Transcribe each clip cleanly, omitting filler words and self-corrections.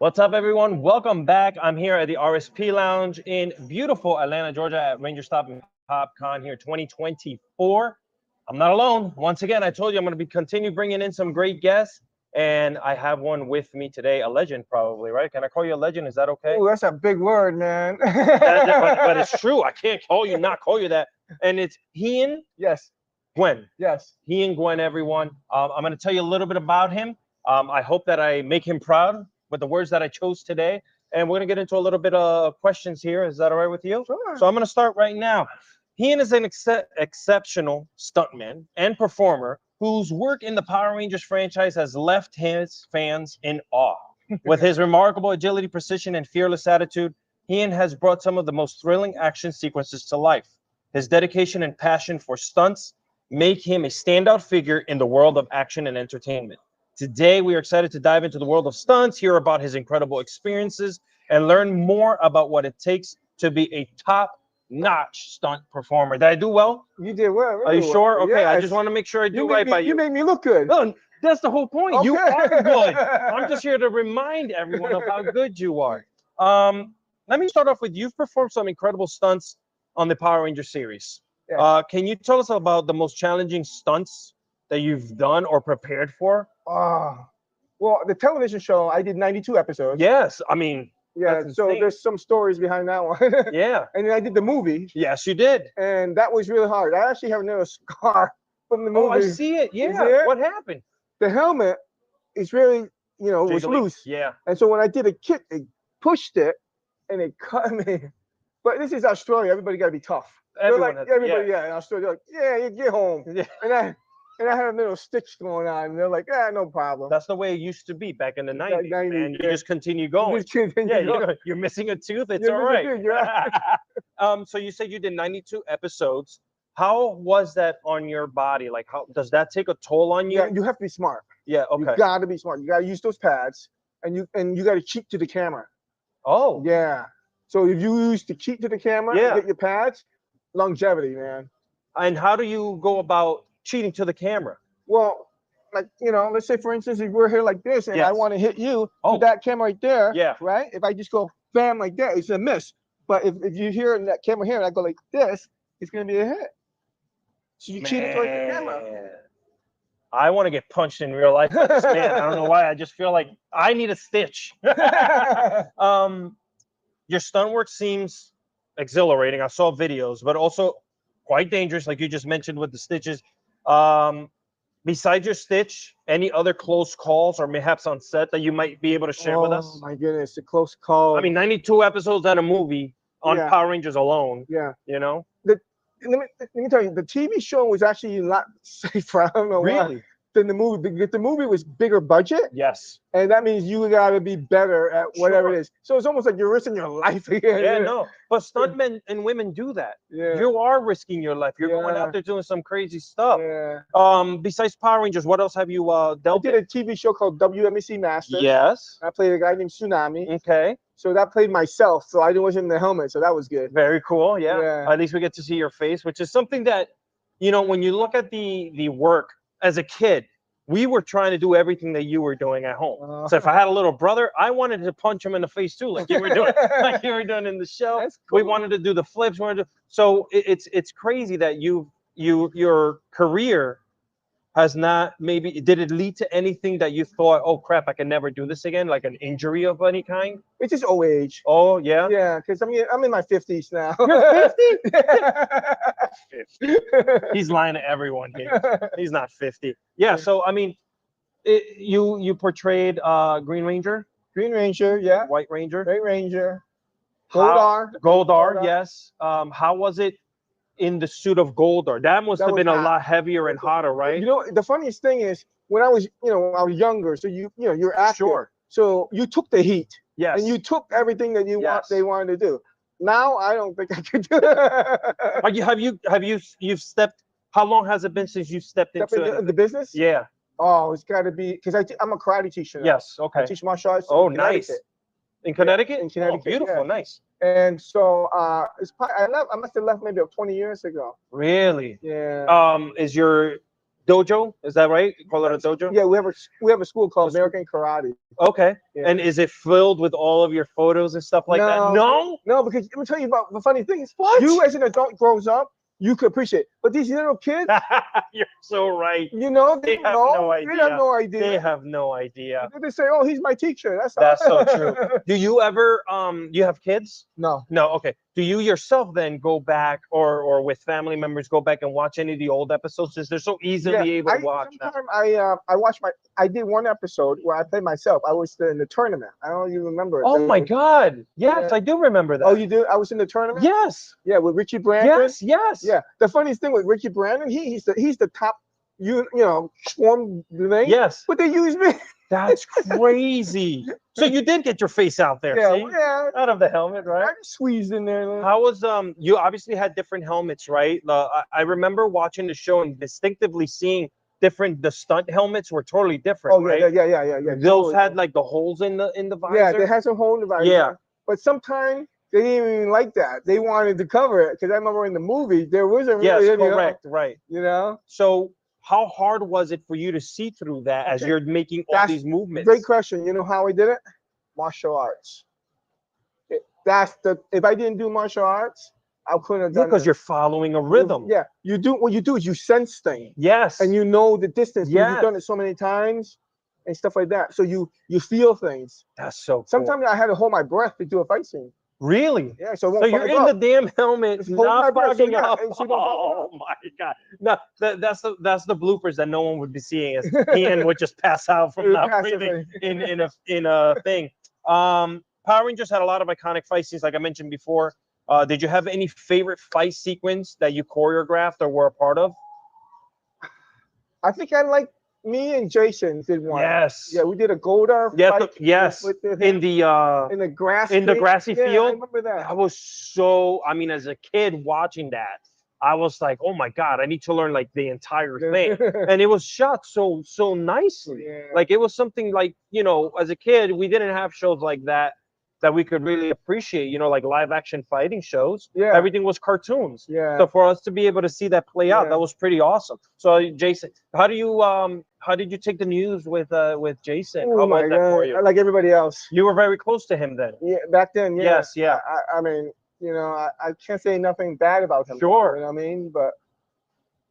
What's up, everyone? Welcome back. I'm here at the RSP Lounge in beautiful Atlanta, Georgia at Ranger Stop and PopCon here 2024. I'm not alone. Once again, I told you I'm going to be continue bringing in some great guests, and I have one with me today, a legend probably, right? Can I call you a legend? Is that okay? Oh, that's a big word, man. But it's true. I can't not call you that. And it's Hien Yes, Nguyen. yes. Hien Nguyen, everyone. I'm going to tell you a little bit about him. I hope that I make him proud with the words that I chose today. And we're going to get into a little bit of questions here. Is that all right with you? Sure. So I'm going to start right now. Hien is an exceptional stuntman and performer whose work in the Power Rangers franchise has left his fans in awe. With his remarkable agility, precision, and fearless attitude, Hien has brought some of the most thrilling action sequences to life. His dedication and passion for stunts make him a standout figure in the world of action and entertainment. Today, we are excited to dive into the world of stunts, hear about his incredible experiences, and learn more about what it takes to be a top-notch stunt performer. Did I do well? You did well. Are you Really sure? well. Okay, I Yes. just want to make sure I do You right made by me, you. you made me look good. No, that's the whole point. You Okay. are good. I'm just here to remind everyone of how good you are. Let me start off with you've performed some incredible stunts on the Power Ranger series. Yeah. Can you tell us about the most challenging stunts that you've done or prepared for? Well, the television show, I did 92 episodes. Yes, I mean, Yeah, that's so insane. there's some stories behind that one. Yeah. And then I did the movie, Yes, you did. and that was really hard. I actually have another scar from the movie. Oh, I see it. Yeah. it? What happened? The helmet is really, was Jiggly? loose. Yeah. And so when I did a kick, it pushed it, and it cut me. But this is Australia. Everybody got to be tough. Everyone They're like, has- everybody, yeah, in Australia, they're like, yeah, you get home. Yeah. And I had a little stitch going on, and they're like, no problem. That's the way it used to be back in the 90s, 90s, man. You yeah. just continue You going. just continue Yeah, going. you're missing a tooth. It's You're all missing a right. tooth, you're So you said you did 92 episodes. How was that on your body? Like, how does that take a toll on you? Yeah, you have to be smart. Yeah. Okay. You got to be smart. You got to use those pads, and you got to cheat to the camera. Oh. Yeah. So if you use to cheat to the camera, Yeah. and get your pads, longevity, man. And how do you go about cheating to the camera? Well, like, let's say for instance, if we're here like this and I Yes. want to hit you Oh. with that camera right there, Yeah. right? If I just go bam like that, it's a miss. But if you hear in that camera here and I go like this, it's gonna be a hit. So you cheated towards the camera. Man. I want to get punched in real life by this man. I don't know why. I just feel like I need a stitch. Your stunt work seems exhilarating. I saw videos, but also quite dangerous, like you just mentioned with the stitches. Besides your stitch, any other close calls or perhaps on set that you might be able to share with us? Oh my goodness, a close call. I mean, 92 episodes and a movie on Yeah. Power Rangers alone. yeah. You know? Let me tell you, the TV show was actually a lot safer. I don't know why. Than the movie, because the movie was bigger budget, Yes. and that means you gotta be better at whatever Sure. it is. So it's almost like you're risking your life again. Yeah, no. But stuntmen and women do that. Yeah. You are risking your life. You're going Yeah. out there doing some crazy stuff. Yeah. Besides Power Rangers, what else have you I dealt did with? a TV show called WMEC Masters. Yes. I played a guy named Tsunami. Okay. So that played myself. So I wasn't in the helmet. So that was good. Very cool. Yeah. Yeah. At least we get to see your face, which is something that, when you look at the work as a kid, we were trying to do everything that you were doing at home. So if I had a little brother, I wanted to punch him in the face too, like you were doing, like you were doing in the show. That's We cool. wanted to do the flips. So it's crazy that your career has not did it lead to anything that you thought, oh crap, I can never do this again, like an injury of any kind? It's just old age. Oh yeah. Yeah, because I'm in my 50s now. You're 50? Yeah. He's lying to everyone here. He's not 50. Yeah. So I mean, you portrayed Green Ranger, Green Ranger, yeah. White Ranger, Red Ranger. Goldar. Goldar. Yes. How was it in the suit of Goldar? That must That have was been a hot. lot heavier and hotter, right? The funniest thing is when I was younger, so you're active. Sure. So you took the heat. Yes. And you took everything that Yes. they wanted to do. Now I don't think I could do it. You've stepped? How long has it been since you stepped Step into into the business? Yeah. Oh, it's got to be because I'm a karate teacher. Now. Yes. I Okay. teach martial arts. Oh, in nice. Connecticut. In Connecticut? In Connecticut, Oh, beautiful. yeah. Nice. And so it's probably, I must have left maybe 20 years ago. Really? Yeah. Is your dojo. Is that right? You call it a dojo? Yeah, we have a school called A school- American Karate. Okay. Yeah. And is it filled with all of your photos and stuff like that? No. No, because let me tell you about the funny thing is, What? you as an adult grows up, you could appreciate it. But these little kids, You're so right. you know, They they have don't know. no They have idea. no idea. They have no idea. They say, "Oh, he's my teacher." That's That's all. so true. Do you ever you have kids? No. No, okay. Do you yourself then go back or with family members go back and watch any of the old episodes since they're so easily able to watch now? Sometime I watched I did one episode where I played myself. I was in the tournament. I don't even remember it. Oh my God. Yes, Yeah. I do remember that. Oh, you do? I was in the tournament. Yes. Yeah, with Richie Brandon. Yes, yes. Yeah. The funniest thing with Richie Brandon, he's the top. You know, swarm thing. Yes. But they use me. That's crazy. So you did get your face out there, Yeah, see? yeah. Out of the helmet, right? I just squeezed in there. How was you obviously had different helmets, right? I remember watching the show and distinctively seeing the stunt helmets were totally different, Oh yeah, right? yeah. Those totally. had like the holes in the visor. Yeah, they had some hole in the visor. Yeah. But sometimes they didn't even like that. They wanted to cover it because I remember in the movie there wasn't Yes, really any, correct, right. You know. So how hard was it for you to see through that as Okay. you're making all That's these movements? Great question. You know how I did it? Martial arts. If I didn't do martial arts, I couldn't have Yeah, done because it. you're following a rhythm. Yeah, what you do is you sense things Yes. and you know the distance. because Yes. You've done it so many times and stuff like that. So you feel things. That's so cool. Sometimes I had to hold my breath to do a fight scene. Really? Yeah, so it So won't you're fog in up. the damn helmet, Just hold my not breath, so fogging yeah, up. and so don't fog Oh my God! No, that's the bloopers that no one would be seeing. As Hien would just pass out from not Passive breathing thing. in a thing. Power Rangers had a lot of iconic fight scenes, like I mentioned before. Did you have any favorite fight sequence that you choreographed or were a part of? I think me and Jason did one. Yes. Yeah, we did a Goldar Yes. fight. Yes. with him In the in the grass. in the field. grassy Yeah, field. I remember that. I was so. I mean, as a kid watching that, I was like, oh my God, I need to learn like the entire thing. And it was shot so nicely. Yeah. Like it was something like, as a kid, we didn't have shows like that we could really appreciate, like live action fighting shows. Yeah. Everything was cartoons. Yeah. So for us to be able to see that play out, Yeah. that was pretty awesome. So Jason, how did you take the news with Jason? How Oh my was that for God! you? Like everybody else. You were very close to him then. Yeah, back then. Yeah. Yes, yeah. I mean, I can't say nothing bad about him. Sure. You know what I mean? But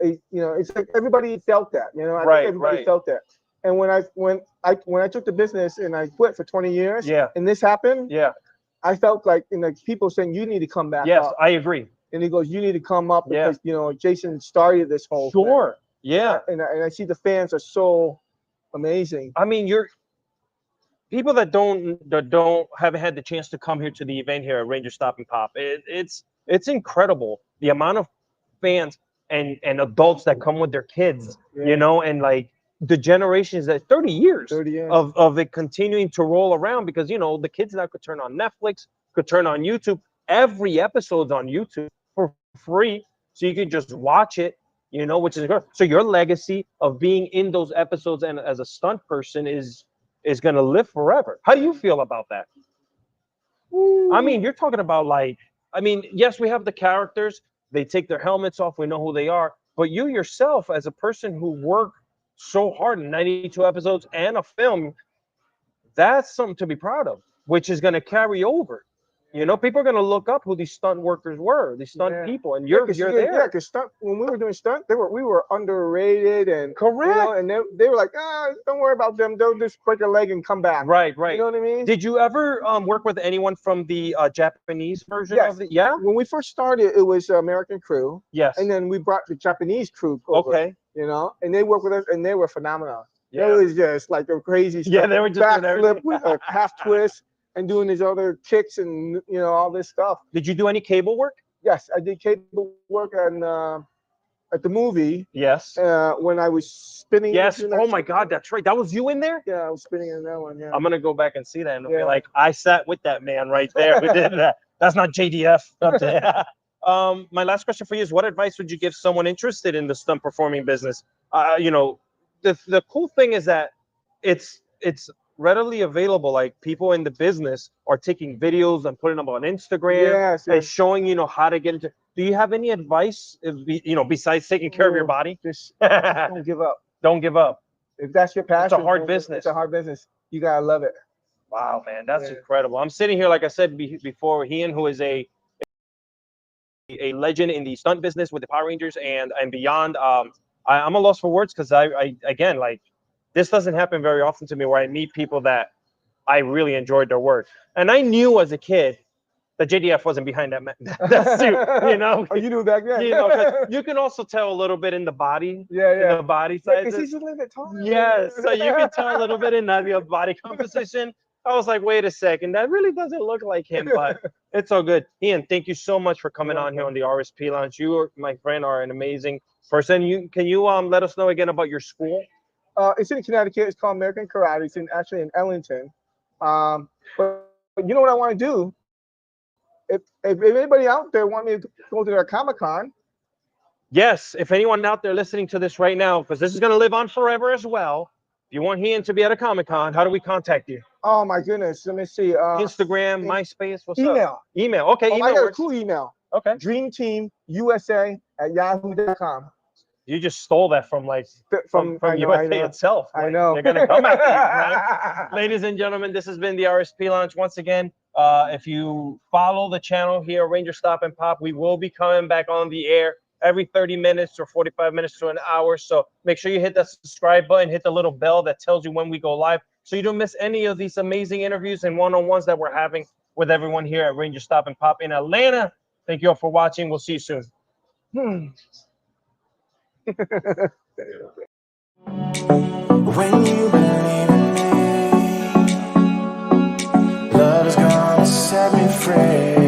it's like everybody felt that. I Right, think everybody right. felt that. And when I took the business and I quit for 20 years, Yeah. and this happened, Yeah. I felt like people saying you need to come back Yes, up. I agree. And he goes, you need to come up Yeah. because Jason started this whole thing. Sure. Yeah. And I see the fans are so amazing. I mean, you're people that haven't had the chance to come here to the event here at Ranger Stop and Pop. It's incredible the amount of fans and adults that come with their kids, Yeah. and like the generations that 30 years 30 years. of it continuing to roll around because the kids now could turn on Netflix, could turn on YouTube. Every episode's on YouTube for free, so you can just watch it, which is good. So your legacy of being in those episodes and as a stunt person is going to live forever. How do you feel about that? I mean, you're talking about yes, we have the characters. They take their helmets off. We know who they are. But you yourself, as a person who worked so hard in 92 episodes and a film, that's something to be proud of, which is going to carry over. People are going to look up who these stunt workers were, these stunt people, and you're there. Yeah, because when we were doing stunt, we were underrated and correct. And they were like, don't worry about them. They'll just break a leg and come back. Right. You know what I mean? Did you ever work with anyone from the Japanese version Yes. of it? Yeah. When we first started, it was American crew. Yes. And then we brought the Japanese crew over. Okay. And they worked with us, and they were phenomenal. Yeah. It was just like a crazy stuff. Yeah, they were just doing backflip everything. with a half twist and doing these other kicks and all this stuff. Did you do any cable work? Yes, I did cable work at the movie. Yes. When I was spinning. Yes. Oh my God, that's right. That was you in there? Yeah, I was spinning in that one. Yeah. I'm gonna go back and see that and be Yeah. like, I sat with that man right there who did that. That's not JDF. My last question for you is: what advice would you give someone interested in the stunt performing business? The cool thing is that it's readily available. Like people in the business are taking videos and putting them on Instagram Yes, and yes. showing how to get into. Do you have any advice, besides taking care of your Ooh, body? just don't give up. Don't give up. If that's your passion, It's a hard don't give- business. It's a hard business. You gotta love it. Wow, man, that's Yeah. incredible. I'm sitting here, like I said before, Hien, who is a legend in the stunt business with the Power Rangers and beyond. I'm a loss for words because I again, like, this doesn't happen very often to me where I meet people that I really enjoyed their work, and I knew as a kid that JDF wasn't behind that suit. Oh, you knew back then. 'Cause you can also tell a little bit in the body, Yeah, in yeah. the body Yeah, 'cause sizes. he's a little bit taller. Yes, so you can tell a little bit in the body composition. I was like, wait a second, that really doesn't look like him, but it's all good. Ian, thank you so much for coming You're on here welcome. on the RSP Lounge. You, my friend, are an amazing person. Can you let us know again about your school? It's in Connecticut. It's called American Karate. It's actually in Ellington. But you know what I want to do? If anybody out there want me to go to their Comic-Con, Yes, if anyone out there listening to this right now, because this is going to live on forever as well, if you want Ian to be at a Comic-Con, how do we contact you? oh my goodness, let me see. Instagram, MySpace, what's up? Email. Email. Okay, Oh, I email got a works. cool email. Okay. DreamTeamUSA@yahoo.com. You just stole that from from I know, USA itself. I Like, know. they're gonna come after you, man. Ladies and gentlemen, this has been the RSP Lounge once again. If you follow the channel here, Ranger Stop and Pop, we will be coming back on the air every 30 minutes or 45 minutes to an hour. So make sure you hit that subscribe button, hit the little bell that tells you when we go live, so you don't miss any of these amazing interviews and one-on-ones that we're having with everyone here at Ranger Stop and Pop in Atlanta. Thank you all for watching. We'll see you soon. When you believe in me, love is gonna set me free.